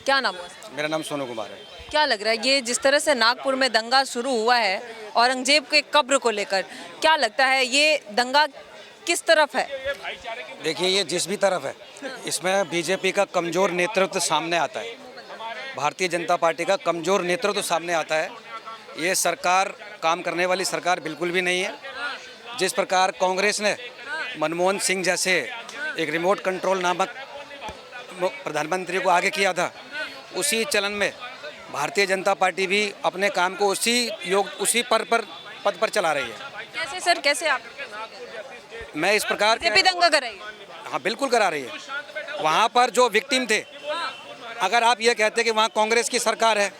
क्या नाम हुआ सर? मेरा नाम सोनू कुमार है। क्या लग रहा है ये जिस तरह से नागपुर में दंगा शुरू हुआ है औरंगजेब के कब्र को लेकर, क्या लगता है ये दंगा किस तरफ है? देखिए, ये जिस भी तरफ है, इसमें बीजेपी का कमज़ोर नेतृत्व सामने आता है। भारतीय जनता पार्टी का कमज़ोर नेतृत्व सामने आता है। ये सरकार काम करने वाली सरकार बिल्कुल भी नहीं है। जिस प्रकार कांग्रेस ने मनमोहन सिंह जैसे एक रिमोट कंट्रोल नामक प्रधानमंत्री को आगे किया था, उसी चलन में भारतीय जनता पार्टी भी अपने काम को उसी पद पर चला रही है। कैसे सर, कैसे आप मैं इस प्रकार बीजेपी दंगा कर रही है? हाँ, बिल्कुल करा रही है। वहाँ पर जो विक्टिम थे, अगर आप ये कहते हैं कि वहाँ कांग्रेस की सरकार है,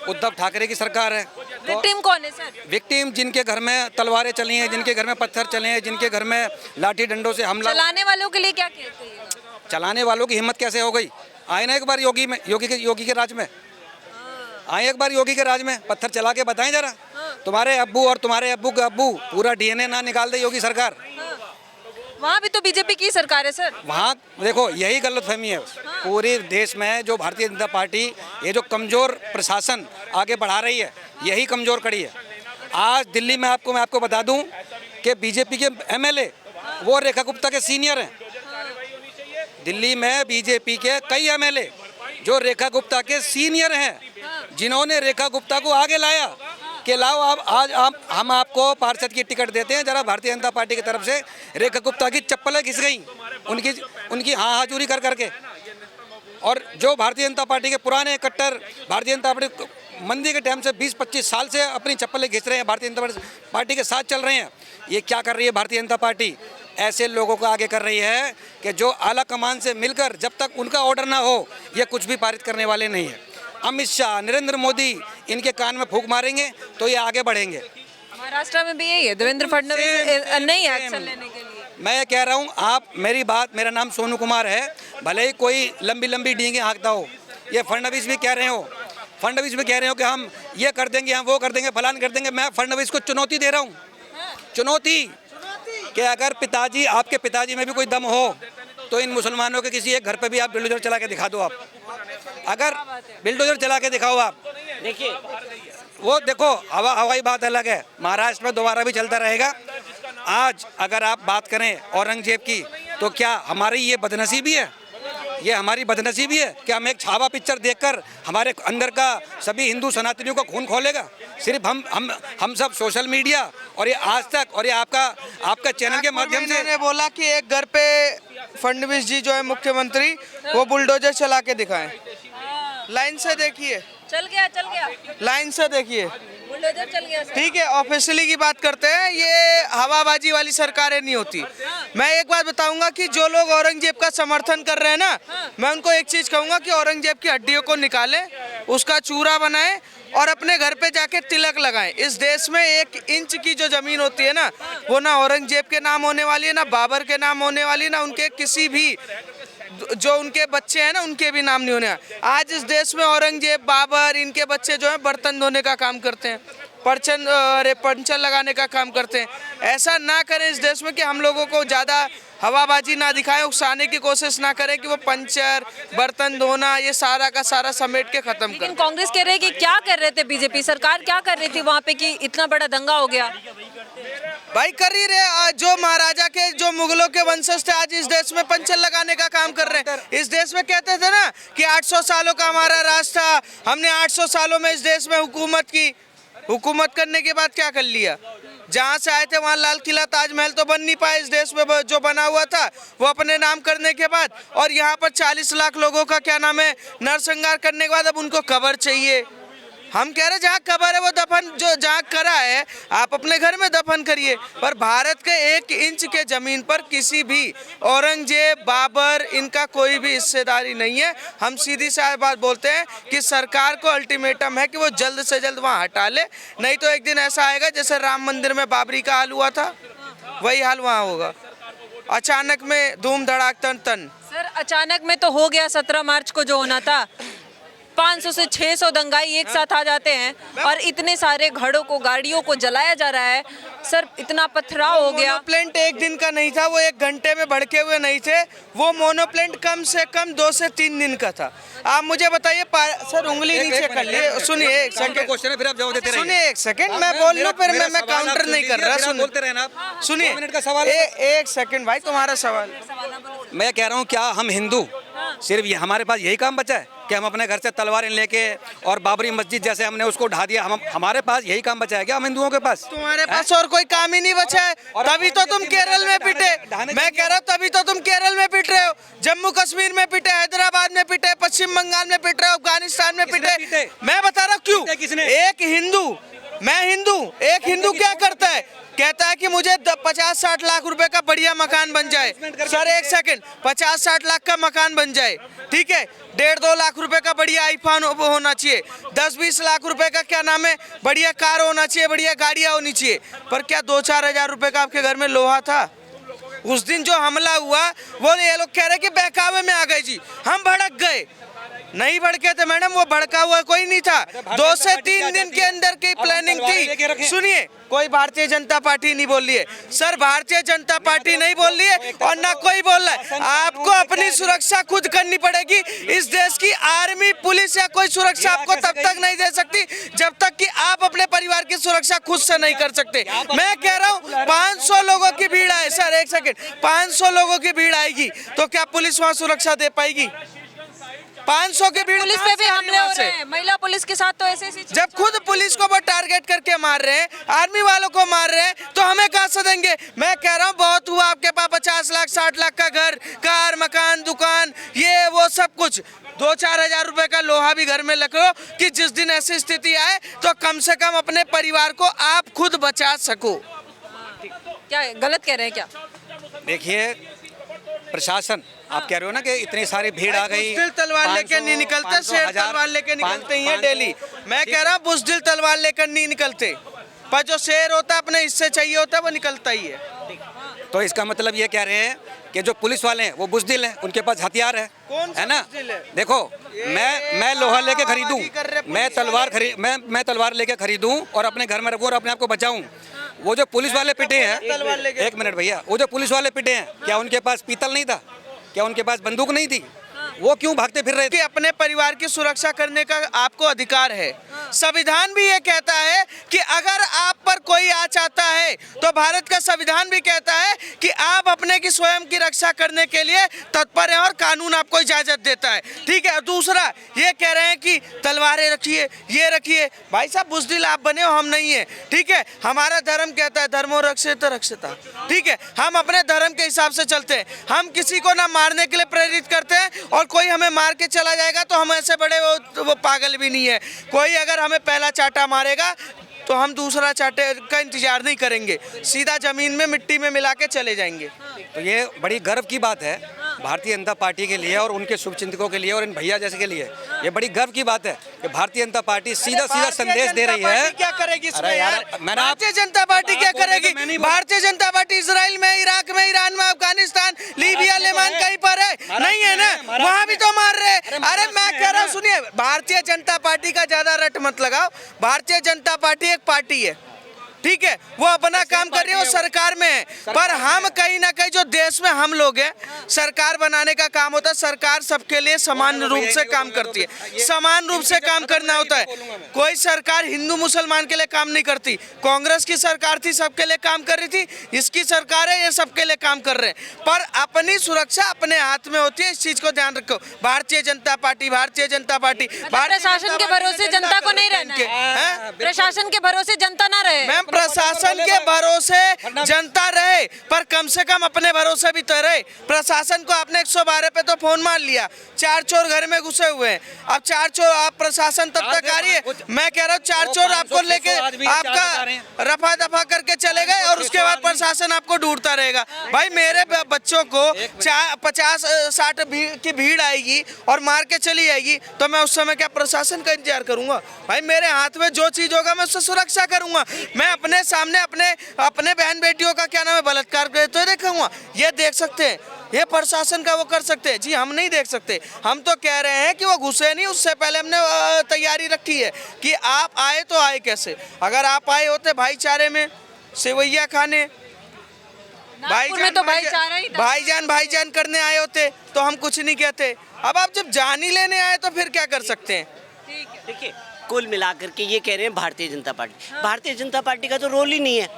उद्धव ठाकरे की सरकार है, तो विक्टिम कौन है सर? विक्टिम जिनके घर में तलवारें चली हैं, जिनके घर में पत्थर चले हैं, जिनके घर में लाठी डंडों से हमला, चलाने वालों के लिए क्या कहते हैं? चलाने वालों की हिम्मत कैसे हो गई? आए ना एक बार योगी के राज में, आए एक बार योगी के राज में, पत्थर चला के बताएं जरा। तुम्हारे अब्बू और तुम्हारे अब्बू का अब्बू पूरा डीएनए ना निकाल दे योगी सरकार। वहाँ भी तो बीजेपी की सरकार है सर। वहाँ देखो, यही गलतफहमी है पूरे देश में। जो भारतीय जनता पार्टी ये जो कमज़ोर प्रशासन आगे बढ़ा रही है, यही कमज़ोर कड़ी है। आज दिल्ली में मैं आपको बता दूं कि बीजेपी के एमएलए वो रेखा गुप्ता के सीनियर हैं। दिल्ली में बीजेपी के कई एमएलए जो रेखा गुप्ता के सीनियर हैं, जिन्होंने रेखा गुप्ता को आगे लाया कि लाओ हम आपको पार्षद की टिकट देते हैं। जरा भारतीय जनता पार्टी की तरफ से रेखा गुप्ता की चप्पलें घिस गई उनकी हाँ हाजूरी कर करके। और जो भारतीय जनता पार्टी के पुराने कट्टर भारतीय जनता मंदी के टाइम से 20-25 साल से अपनी चप्पलें घिस रहे हैं, भारतीय जनता पार्टी के साथ चल रहे हैं। ये क्या कर रही है भारतीय जनता पार्टी? ऐसे लोगों को आगे कर रही है कि जो आला कमान से मिलकर जब तक उनका ऑर्डर ना हो, ये कुछ भी पारित करने वाले नहीं है। अमित शाह, नरेंद्र मोदी इनके कान में फूंक मारेंगे तो ये आगे बढ़ेंगे। महाराष्ट्र में भी यही है, देवेंद्र फडणवीस नहीं है एक्शन लेने के लिए। मैं ये कह रहा हूँ, मेरा नाम सोनू कुमार है, भले ही कोई लंबी लंबी डींगे हाँकता हो, ये फडणवीस भी कह रहे हो कि हम ये कर देंगे, हम वो कर देंगे, फलान कर देंगे। मैं फडणवीस को चुनौती दे रहा हूँ, चुनौती कि अगर आपके पिताजी में भी कोई दम हो तो इन मुसलमानों के किसी एक घर पे भी आप बिल्डोजर चला के दिखा दो। आप अगर बिल्डोजर चला के दिखाओ, आप देखिए, वो देखो, हवाई बात अलग है, महाराष्ट्र में दोबारा भी चलता रहेगा। आज अगर आप बात करें औरंगजेब की, तो क्या हमारी ये बदनसीबी है? ये हमारी बदनसीबी है कि हम एक छावा पिक्चर देखकर हमारे अंदर का सभी हिंदू सनातनियों का खून खोलेगा? सिर्फ हम सब सोशल मीडिया और ये आज तक और ये आपका चैनल के माध्यम से मैंने बोला कि एक घर पे फडणवीस जी जो है मुख्यमंत्री, वो बुलडोजर चला के दिखाएं। लाइन से देखिए, चल गया लाइन से देखिए, बुलडोजर चल गया सर। ठीक है। ऑफिशियली की बात करते हैं, ये हवाबाजी वाली सरकारें नहीं होती। मैं एक बात बताऊंगा कि जो लोग औरंगजेब का समर्थन कर रहे हैं ना, मैं उनको एक चीज कहूंगा कि औरंगजेब की हड्डियों को निकालें, उसका चूरा बनाएं और अपने घर पे जाके तिलक लगाएं। इस देश में 1 इंच की जो जमीन होती है ना, वो ना औरंगजेब के नाम होने वाली है, ना बाबर के नाम होने वाली है, ना उनके किसी भी जो उनके बच्चे हैं ना उनके भी नाम नहीं होने। आज इस देश में औरंगजेब, बाबर, इनके बच्चे जो हैं बर्तन धोने का काम करते हैं, पंचर लगाने का काम करते हैं। ऐसा ना करें इस देश में कि हम लोगों को ज़्यादा हवाबाजी ना दिखाएं, उकसाने की कोशिश ना करें कि वो पंचर, बर्तन धोना, ये सारा का सारा समेट के खत्म लेकिन करें। कांग्रेस कह रहे हैं कि क्या कर रहे थे बीजेपी सरकार, क्या कर रही थी वहाँ पे कि इतना बड़ा दंगा हो गया? भाई कर ही रहे, जो महाराजा के, जो मुगलों के वंशज थे, आज इस देश में पंचर लगाने का काम कर रहे हैं। इस देश में कहते थे ना कि 800 सालों का हमारा राज था, हमने 800 सालों में इस देश में हुकूमत की। हुकूमत करने के बाद क्या कर लिया? जहाँ से आए थे वहाँ लाल किला, ताजमहल तो बन नहीं पाए इस देश में। जो बना हुआ था वो अपने नाम करने के बाद, और यहाँ पर 40 लाख लोगों का क्या नाम है नरसंहार करने के बाद अब उनको कब्र चाहिए। हम कह रहे जहाँ कब्र है वो दफन, जो जहाँ करा है आप अपने घर में दफन करिए। पर भारत के 1 इंच के जमीन पर किसी भी औरंगजेब, बाबर, इनका कोई भी हिस्सेदारी नहीं है। हम सीधी सी बात बोलते हैं कि सरकार को अल्टीमेटम है कि वो जल्द से जल्द वहाँ हटा ले, नहीं तो एक दिन ऐसा आएगा जैसे राम मंदिर में बाबरी का हाल हुआ था, वही हाल वहाँ होगा। अचानक में धूम धड़ाक तन। सर अचानक में तो हो गया 17 मार्च को जो होना था, 500 से 600 दंगाई एक साथ आ जाते हैं और इतने सारे घरों को, गाड़ियों को जलाया जा रहा है। सर, इतना पथराव हो गया। मोनोप्लेंट एक दिन का नहीं था, वो 1 घंटे में भड़के हुए नहीं थे। वो मोनोप्लेंट कम से कम 2 से 3 दिन का था। आप मुझे बताइए सर, उंगली नीचे कर लिए। सुनिए एक सेकंड, क्वेश्चन है, फिर आप जवाब देते रहिए। सुनिए एक सेकंड, मैं बोल लूं, फिर मैं काउंटर नहीं कर रहा। सुन, बोलते रहना आप। सुनिए 2 मिनट का सवाल। एक सेकंड भाई, तुम्हारा सवाल। मैं कह रहा हूँ, क्या हम हिंदू सिर्फ ये हमारे पास यही काम बचा है कि हम अपने घर से तलवारें लेके और बाबरी मस्जिद जैसे हमने उसको ढा दिया? हमारे पास यही काम बचा है क्या हम हिंदुओं के पास? तुम्हारे पास और कोई काम ही नहीं बचा है, तभी तो तुम केरल में पिटे। मैं कह रहा हूँ तभी तो तुम केरल में पिट रहे हो, जम्मू कश्मीर में पिटे, हैदराबाद में पिटे, पश्चिम बंगाल में पिट रहे हो, अफगानिस्तान में पिटे। मैं बता रहा हूँ क्यों। एक हिंदू, मैं हिंदू, एक हिंदू क्या करता है? कहता है कि मुझे 50-60 लाख रुपए का बढ़िया मकान बन जाए। सर एक सेकंड, 50-60 लाख का मकान बन जाए, ठीक है, 1.5-2 लाख रुपए का बढ़िया आईफोन होना चाहिए, 10-20 लाख रुपए का क्या नाम है बढ़िया कार होना चाहिए, बढ़िया गाड़ियां होनी चाहिए। पर क्या 2-4 हजार रुपए का आपके घर में लोहा था? उस दिन जो हमला हुआ वो ये लोग कह रहे कि बहकावे में आ गए जी, हम भड़क गए। नहीं भड़के थे मैडम, वो भड़का हुआ कोई नहीं था। 2 से 3 दिन के अंदर की प्लानिंग थी। सुनिए, कोई भारतीय जनता पार्टी नहीं बोल रही है सर, भारतीय जनता पार्टी नहीं बोल रही है और ना कोई बोल रहा है। आपको अपनी सुरक्षा खुद करनी पड़ेगी। इस देश की आर्मी, पुलिस या कोई सुरक्षा आपको तब तक नहीं दे सकती जब तक कि आप अपने परिवार की सुरक्षा खुद से नहीं कर सकते। मैं कह रहा हूँ 500 लोगों की भीड़ आए, सर एक सेकेंड, 500 लोगों की भीड़ आएगी तो क्या पुलिस वहाँ सुरक्षा दे पाएगी? 500 की भीड़, पुलिस पे भी हमले हो रहे हैं, महिला पुलिस के साथ तो ऐसे जब खुद पुलिस को वो टारगेट करके मार रहे हैं, आर्मी वालों को मार रहे हैं, तो हमें कहां से देंगे? मैं कह रहा हूं बहुत हुआ, आपके पास 50 लाख 60 लाख का घर, कार, मकान, दुकान, ये वो सब कुछ, 2-4 हजार रुपए का लोहा भी घर में रखो कि जिस दिन ऐसी स्थिति आए तो कम से कम अपने परिवार को आप खुद बचा सको। क्या गलत कह रहे हैं क्या? देखिए, प्रशासन, आप कह रहे हो ना कि इतनी सारी भीड़ आ गई, बुज़दिल तलवार लेके नहीं निकलते, शेर तलवार लेके निकलते ही हैं डेली। मैं कह रहा हूँ बुज़दिल तलवार लेकर नहीं निकलते, पर जो शेर होता है अपने हिस्से चाहिए होता है वो निकलता ही है। तो इसका मतलब ये कह रहे हैं कि जो पुलिस वाले हैं वो बुज़दिल हैं, उनके पास हथियार है, है ना? देखो, मैं लोहा लेके खरीदूं, मैं तलवार लेके खरीदूं और अपने घर में रखूं और अपने आप को बचाऊं। वो जो पुलिस वाले पिटे हैं, 1 मिनट भैया, वो जो पुलिस वाले पिटे हैं, क्या उनके पास पीतल नहीं था? क्या उनके पास बंदूक नहीं थी? वो क्यों भागते फिर रहे थे? कि अपने परिवार की सुरक्षा करने का आपको अधिकार है। संविधान भी ये कहता है कि अगर आप पर कोई आँच आता है तो भारत का संविधान भी कहता है कि आप अपने की स्वयं की रक्षा करने के लिए तत्पर हैं और कानून आपको इजाजत देता है, ठीक है। दूसरा ये कह रहे हैं कि तलवारें रखिए, ये रखिए। भाई साहब बुज़दिल आप बने हो, हम नहीं है, ठीक है। हमारा धर्म कहता है धर्मो रक्षित रक्षिता, ठीक है। हम अपने धर्म के हिसाब से चलते हैं। हम किसी को ना मारने के लिए प्रेरित करते हैं और कोई हमें मार के चला जाएगा तो हम ऐसे बड़े वो पागल भी नहीं है। कोई अगर हमें पहला चाटा मारेगा तो हम दूसरा चाटे का इंतजार नहीं करेंगे, सीधा जमीन में मिट्टी में मिला के चले जाएंगे। तो ये बड़ी गर्व की बात है भारतीय जनता पार्टी के लिए और उनके शुभचिंतकों के लिए और इन भैया जैसे के लिए। ये बड़ी गर्व की बात है कि भारतीय जनता पार्टी सीधा संदेश दे रही है। क्या करेगी इसमें यार? मैंने भारतीय जनता पार्टी क्या करेगी? भारतीय जनता पार्टी इजराइल में, इराक में, ईरान में, अफगानिस्तान, लीबिया, लेबान कहीं पर है? नहीं है ना, वहाँ भी तो मार रहे। अरे मैं कह रहा हूँ, सुनिए, भारतीय जनता पार्टी का ज्यादा रट मत लगाओ। भारतीय जनता पार्टी एक पार्टी है, ठीक है, वो अपना काम कर रही है, वो सरकार में है। पर हम कहीं ना कहीं जो देश में हम लोग हैं, सरकार बनाने का काम होता है। सरकार सबके लिए समान रूप से काम करती है, समान रूप से काम करना होता है। कोई सरकार हिंदू मुसलमान के लिए काम नहीं करती। कांग्रेस की सरकार थी, सबके लिए काम कर रही थी, इसकी सरकार है, ये सबके लिए काम कर रहे हैं। पर अपनी सुरक्षा अपने हाथ में होती है, इस चीज को ध्यान रखो। भारतीय जनता पार्टी, भारतीय जनता पार्टी, प्रशासन के भरोसे जनता को नहीं रहना है, प्रशासन के भरोसे जनता ना रहे। प्रशासन के भरोसे जनता रहे, पर कम से कम अपने भरोसे भी तो रहे। प्रशासन को आपने 112 पे तो फोन मार लिया, 4 चोर घर में घुसे हुए हैं। अब 4 चोर, आप प्रशासन तब तक आ रही है। मैं कह रहा हूँ 4 चोर आपको लेके आपका रफा दफा करके चले गए और उसके बाद प्रशासन आपको ढूंढता रहेगा। भाई मेरे बच्चों को 50-60 की भीड़ आएगी और मार के चली जाएगी तो मैं उस समय क्या प्रशासन का इंतजार करूंगा? भाई मेरे हाथ में जो चीज होगा मैं उससे सुरक्षा करूंगा। मैं अपने सामने अपने बहन बेटियों का क्या नाम है बलात्कार करते हुए देखूंगा, ये देख सकते हैं। ये प्रशासन का वो कर सकते हैं जी, हम नहीं देख सकते। हम तो कह रहे हैं कि वो घुसे नहीं, उससे पहले हमने तैयारी रखी है कि आप आए तो आए कैसे। अगर आप आए होते भाईचारे में सेवैया खाने, नागपुर में तो भाईचारा ही था। भाईजान करने आए होते तो हम कुछ नहीं कहते। अब आप जब जान ही लेने आए तो फिर क्या कर सकते हैं। ठीक है। देखिए कुल मिलाकर के ये कह रहे हैं भारतीय जनता पार्टी, भारतीय जनता पार्टी का तो रोल ही नहीं है।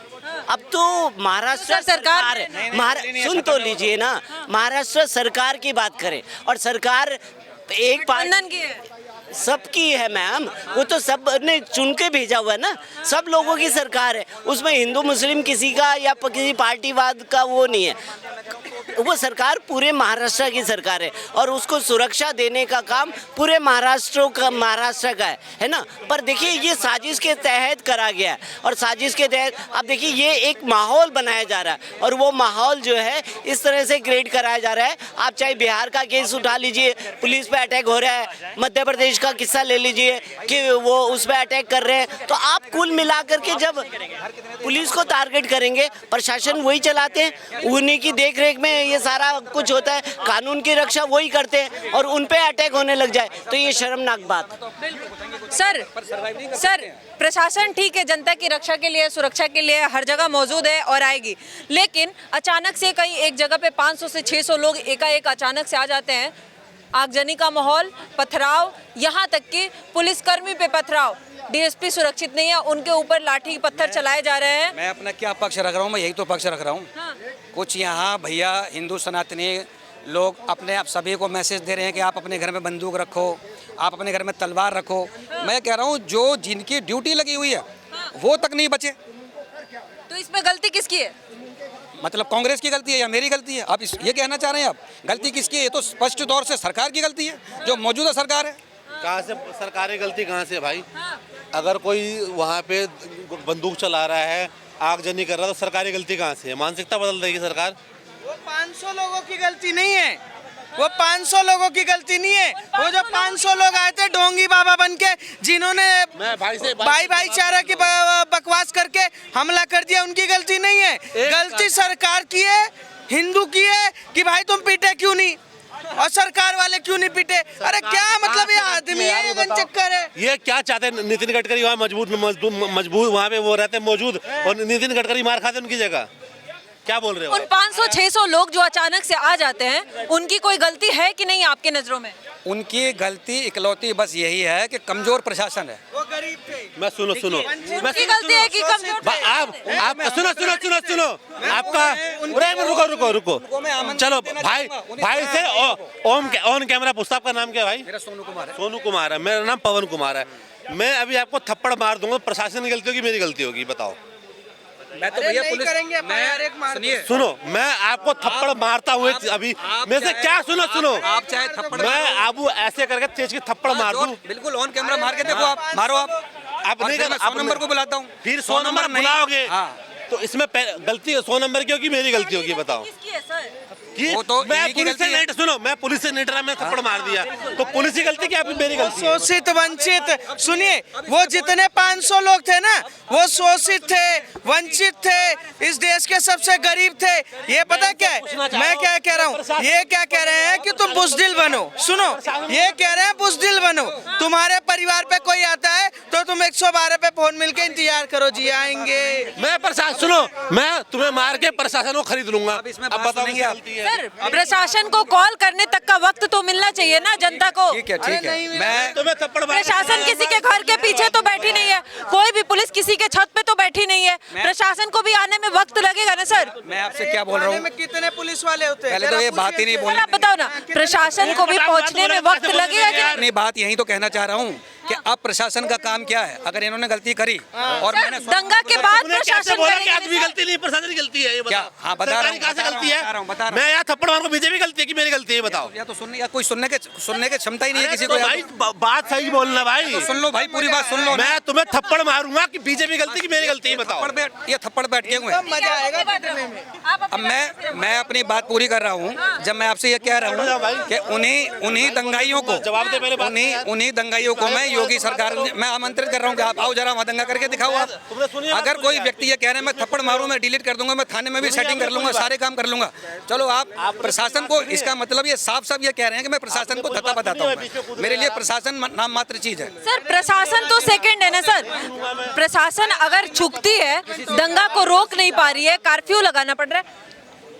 अब तो महाराष्ट्र तो सरकार सरकार है, सुन तो लीजिए ना, महाराष्ट्र सरकार की बात करें और सरकार एक गठबंधन की है। सबकी है मैम, वो तो सब ने चुन के भेजा हुआ है ना, सब लोगों की सरकार है, उसमें हिंदू मुस्लिम किसी का या किसी पार्टीवाद का वो नहीं है। वो सरकार पूरे महाराष्ट्र की सरकार है और उसको सुरक्षा देने का काम पूरे महाराष्ट्र का है ना। पर देखिए ये साजिश के तहत करा गया है और साजिश के तहत अब देखिए ये एक माहौल बनाया जा रहा है और वो माहौल जो है इस तरह से क्रिएट कराया जा रहा है। आप चाहे बिहार का केस उठा लीजिए, पुलिस पे अटैक हो रहा है, मध्य प्रदेश का किस्सा ले लीजिए कि वो उस पर अटैक कर रहे हैं, तो आप कुल मिलाकर के जब पुलिस को टारगेट करेंगे, प्रशासन वही चलाते हैं, उन्हीं की देख रेख में ये सारा कुछ होता है, कानून की रक्षा वही करते हैं और उन पे अटैक होने लग जाए तो ये शर्मनाक बात। सर प्रशासन ठीक है, जनता की रक्षा के लिए, सुरक्षा के लिए हर जगह मौजूद है और आएगी, लेकिन अचानक से कहीं एक जगह पे 500 से 600 लोग एकाएक अचानक से आ जाते हैं, आगजनी का माहौल, पथराव, यहाँ तक कि पुलिसकर्मी पे पथराव, डीएसपी सुरक्षित नहीं है, उनके ऊपर लाठी पत्थर चलाए जा रहे हैं। मैं अपना क्या पक्ष रख रहा हूँ, मैं यही तो पक्ष रख रहा हूँ। हाँ। कुछ यहाँ भैया हिंदू सनातनी लोग अपने आप सभी को मैसेज दे रहे हैं कि आप अपने घर में बंदूक रखो, आप अपने घर में तलवार रखो। मैं कह रहा हूँ जो जिनकी ड्यूटी लगी हुई है वो तक नहीं बचे। तो इसमें गलती किसकी है? मतलब कांग्रेस की गलती है या मेरी गलती है? आप ये कहना चाह रहे हैं आप गलती किसकी है? ये तो स्पष्ट तौर से सरकार की गलती है, जो मौजूदा सरकार है। कहाँ से सरकारी गलती कहाँ से भाई? अगर कोई वहाँ पे बंदूक चला रहा है, आगजनी कर रहा है, तो सरकारी गलती कहाँ से है? मानसिकता बदल देगी सरकार। वो 500 लोगों की गलती नहीं है, वो 500 लोगों की गलती नहीं है। वो जो 500 लोग आए थे ढोंगी बाबा बन के, जिन्होंने भाईचारा की बकवास करके हमला कर दिया, उनकी गलती नहीं है। गलती सरकार की है, हिंदू की है कि भाई तुम पीटे क्यों नहीं और सरकार वाले क्यों नहीं पीटे। अरे क्या मतलब, ये आदमी है, ये चक्कर है। ये क्या चाहते हैं? नितिन गडकरी वहाँ मजबूत वहाँ पे वो रहते मौजूद और नितिन गडकरी मार खाते उनकी जगह। क्या बोल रहे हो? उन 500-600 लोग जो अचानक से आ जाते हैं, उनकी कोई गलती है कि नहीं आपके नजरों में? उनकी गलती इकलौती बस यही है कि कमजोर प्रशासन है। वो गरीब थे। मैं सुनो उनकी गलती है कि कमजोर? आप सुनो आपका रुको चलो भाई से ऑन कैमरा पूछता, आपका नाम क्या है भाई? मेरा सोनू कुमार है। सोनू कुमार है। मेरा नाम पवन कुमार है। मैं अभी आपको थप्पड़ मार दूंगा, प्रशासन की गलती होगी मेरी गलती होगी? बताओ। मैं तो भैया पुलिस करेंगे। सुनो, मैं आपको थप्पड़ मारता हुए अभी मेरे से क्या सुनो आप चाहे थप्पड़ मैं अब ऐसे करके तेज की थप्पड़ मार दूं। बिल्कुल ऑन कैमरा मार के देखो, आप मारो। आप नहीं, मैं 100 नंबर को बुलाता हूँ। फिर 100 नंबर बुलाओगे तो इसमें गलती 100 नंबर की होगी मेरी गलती होगी? बताओ। किसकी है सर? वो तो मैं इन्हीं की पुलिस से गलती है। नहीं, सुनो, मैं पुलिस से नहीं डरा, मैं थप्पड़ मार दिया तो पुलिस की गलती क्या मेरी गलती है? शोषित वंचित, सुनिए, वो जितने 500 लोग थे ना, वो शोषित थे, वंचित थे, इस देश के सबसे गरीब थे। ये पता क्या है, मैं क्या कह रहा हूँ, ये क्या कह रहे हैं कि तुम बुज़दिल बनो। सुनो, ये कह रहे हैं बुज़दिल बनो, तुम्हारे परिवार पे कोई आता है तो तुम 112 पे फोन मिलके इंतजार करो, जी आएंगे। मैं प्रशासन, सुनो, मैं तुम्हें मार के प्रशासन को खरीद लूंगा। अब इसमें अब बात बताओ सुनेंगे आप? गलती है। सर प्रशासन को कॉल करने तक का वक्त तो मिलना चाहिए ना जनता को। ठीक है। मैं तुम्हें थप्पड़ मार प्रशासन किसी के घर के पीछे तो बैठी नहीं है, कोई भी पुलिस किसी के छत पे तो बैठी नहीं है, प्रशासन को भी आने में वक्त लगेगा ना सर। मैं आपसे क्या बोल रहा हूँ, कितने पुलिस वाले होते हैं? पहले तो ये बात ही नहीं बोलनी। आप बताओ ना, प्रशासन को भी पहुंचने में वक्त लगेगा कि नहीं? अपनी बात यही तो कहना चाह रहा हूँ कि अब प्रशासन का काम क्या है। अगर इन्होंने गलती करी और सर, मैंने दंगा के बाद प्रशासन बोला कि करेगा आदमी नहीं, गलती नहीं, प्रशासन की गलती है। ये क्या? बताओ। हाँ, बता रहा हूँ, सरकारी कहाँ से गलती है? बता रहा हूँ। मैं यहाँ थप्पड़ मारूंगा, बीजेपी गलती है कि मेरी गलती है? बताओ। या तो सुनने या कोई सुनने के क्षमता ही नहीं है किसी तो को। भाई बात सही बोलना भाई। तो सुन लो भाई, पूरी बात सुन लो। मैं तुम्हें थप्पड़ मारूंगा कि बीजेपी गलती की मेरी गलती है? बताओ। थप्पड़ बैठ के हुए। मजा आएगा पीटने में। अब मैं अपनी बात पूरी कर रहा हूँ। जब मैं आपसे ये कह रहा हूँ कि उन्हीं दंगाइयों को जवाब दे पहले बात। उन्हीं दंगाइयों को मैं योगी सरकार ने, मैं आमंत्रित कर रहा हूँ कि आप आओ जरा वहाँ दंगा करके दिखाओ आप। अगर कोई व्यक्ति ये कह रहे हैं मैं थप्पड़ मारूं, मैं डिलीट कर दूंगा, मैं थाने में भी सेटिंग कर लूंगा, सारे काम कर लूंगा, चलो आप प्रशासन को, इसका मतलब ये साफ साफ ये कह रहे हैं कि मैं प्रशासन को धक्का बताता हूँ। मेरे लिए प्रशासन नाम मात्र चीज है। सर प्रशासन तो सेकंड है ना सर, प्रशासन अगर झुकती है, दंगा को रोक नहीं पा रही है, कर्फ्यू लगाना पड़ रहा है,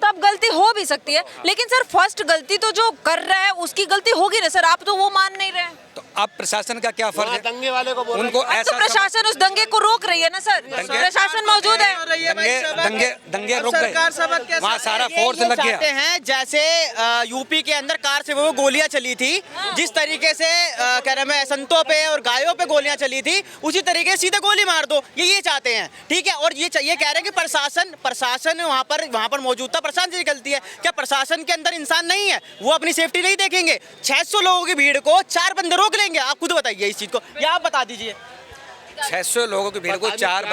तब गलती हो भी सकती है। लेकिन सर फर्स्ट गलती तो जो कर रहा है उसकी गलती होगी ना सर, आप तो वो मान नहीं रहे हैं। तो अब प्रशासन का क्या फर्ज है? दंगे वाले को उनको अब तो ऐसा प्रशासन उस दंगे को रोक रही है ना सर, प्रशासन मौजूद है। दंगे रुक गए, वहाँ सारा फोर्स लग चाहते गया। हैं जैसे यूपी के अंदर कार से वो गोलियां चली थी, जिस तरीके से कह रहे हैं संतों पे और गायों पे गोलियां चली थी, उसी तरीके से सीधे गोली मार दो, ये चाहते हैं। ठीक है, और ये कह रहे हैं कि प्रशासन वहाँ पर मौजूद था, प्रशासन की गलती है। क्या प्रशासन के अंदर इंसान नहीं है? वो अपनी सेफ्टी नहीं देखेंगे? 600 लोगों की भीड़ को 4 बंदे रोक लेंगे? आप खुद बताइए इस चीज को, या आप बता दीजिए। 600 लोगों की भीड़ को चार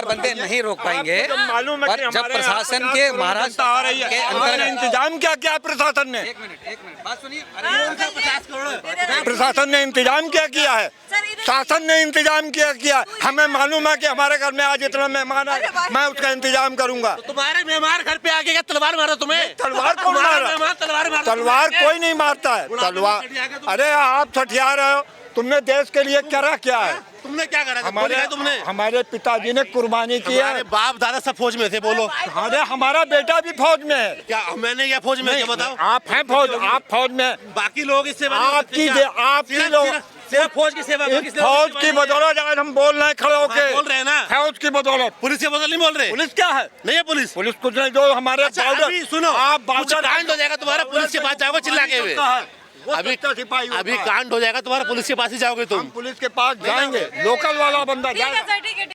बंदे नहीं रोक पाएंगे। पर जब प्रशासन के महाराष्ट्र के अंदर इंतजाम क्या किया प्रशासन ने? एक मिनट बात सुनिए। प्रशासन ने इंतजाम क्या किया है? शासन ने इंतजाम किया। हमें मालूम है कि हमारे घर में आज इतना मेहमान है, मैं उसका इंतजाम करूंगा। तुम्हारे मेहमान घर पे आके क्या तलवार मारा तुम्हें? तलवार कौन मारा? तलवार कोई नहीं मारता है। तलवार, अरे आप ठठिया रहे हो। तुमने देश के लिए क्या है? तुमने क्या करा? हमारे पिताजी ने कुर्बानी की है। बाप दादा सब फौज में थे, बोलो। अरे हमारा बेटा भी फौज में है। क्या मैंने क्या फौज में? क्या बताओ? आप हैं फौज, आप फौज में। बाकी लोग इससे आपकी लोग सिर्फ फौज की सेवा। फौज की बदौलत आज हम बोल रहे हैं खड़े होके। बोल रहे हैं ना, फौज की बदौलत। पुलिस की बदौलत नहीं बोल रहे। पुलिस क्या है? नहीं है पुलिस। पुलिस कुछ नहीं, जो हमारे अभी सुनो, आप कुछ कांड हो जाएगा तुम्हारा, पुलिस के पास जाओगे चिल्ला के हुए। अभी कांड हो जाएगा तुम्हारा, पुलिस के पास ही जाओगे तुम। पुलिस के पास जाएंगे, लोकल वाला बंदा ठीक है जाएगा। सर, ठीक है।